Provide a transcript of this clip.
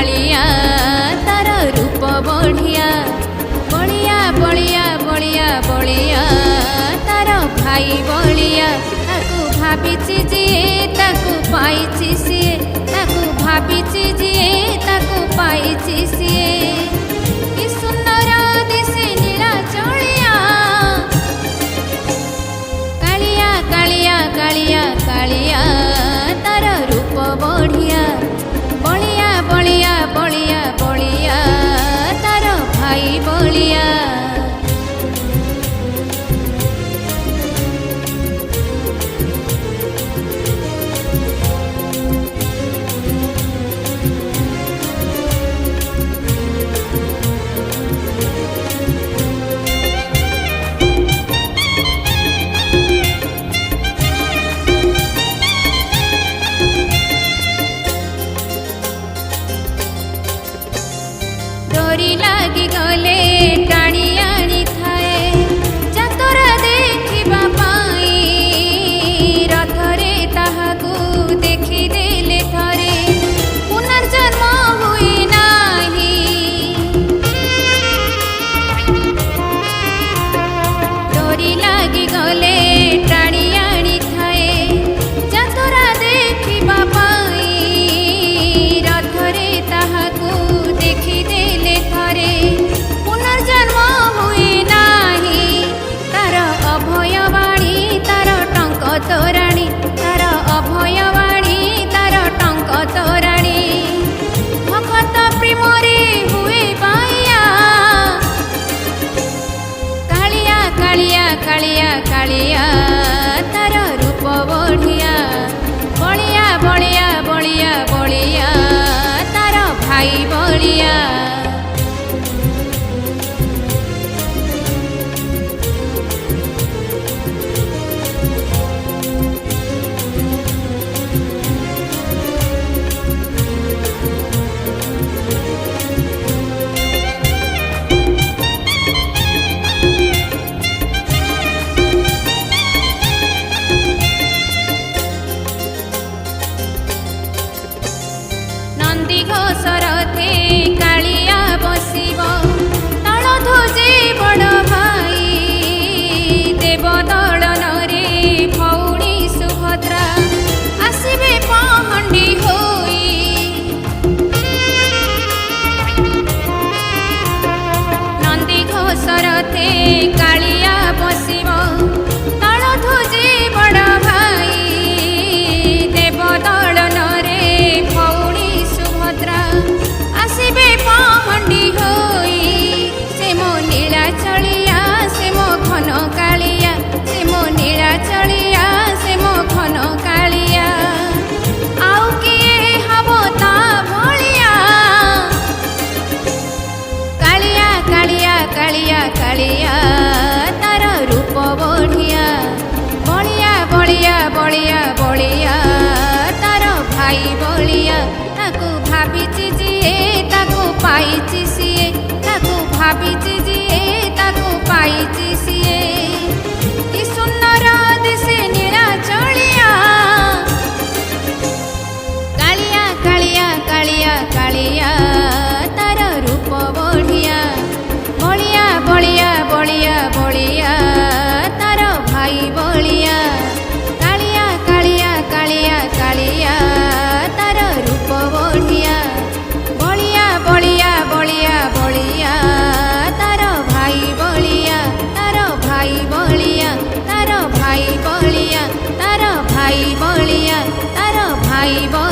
कालिया तार रूप बढ़िया बलिया बलिया बलिया बलिया तार भाई बलिया ताकू भाविची जीए ताकू पाइची सीए ताकू भाविची जीए ताकू पाइची सीए कि सुंदर दिसे नीला चलिया कालिया कालिया कालिया कालिया तार रूप बढ़िया बलिया बलिया बलिया बलिया तार भाई बलिया डोरी लागी गले टाणी आनी थाए जातरा देखिबा पाई रथरे ताहाकू देखि देले थरे पुनर्जन्म हुई नाही डोरी लागी गले टाणी आनी थाए जातरा देखिबा पाई रथरे ताहाकू देखि देले थरे पुनर्जन्म हुए नाही तार अभयवाणी तार टंक तोराणी तार अभयवाणी तार टंक तोराणी भगत प्रेमरे हुए बाया कालिया कालिया कालिया कालिया तार रूप बढ़िया बलिया बलिया बलिया बलिया तार भाई बलिया नंदी घोषरथे कालिया बसिब तल ध्वजे बड़ भाई देव दलन रे भौणी सुभद्रा आसिबे पहंडी होई नंदी घोषरथे कालिया बसिब तल ध्वजे बड़ भाई देव दलन रे भौणी आसिबे पहंडी होई से मो नीला चलिया से मो घन कालिया से मो नीला चलिया से मो घन कालिया आउ किए हबो ता भलिया कालिया कालिया कालिया कालिया तार रूप बढ़िया बलिया बलिया बलिया बलिया तार भाई बलिया ताकू भाविची जीए ताकू पाइची सीए ताकू भाविची जीए ताकू पाइची सीए कि सुंदर दिसे नीला चलिया कालिया कालिया कालिया कालिया तार रूप बढ़िया बलिया बलिया बलिया बलिया तार भाई बलिया कालिया कालिया कालिया कालिया तार रूप बढ़िया बलिया बलिया बलिया बलिया तार भाई बलिया तार भाई बलिया तार भाई बलिया तार भाई बलिया तार भाई बलिया।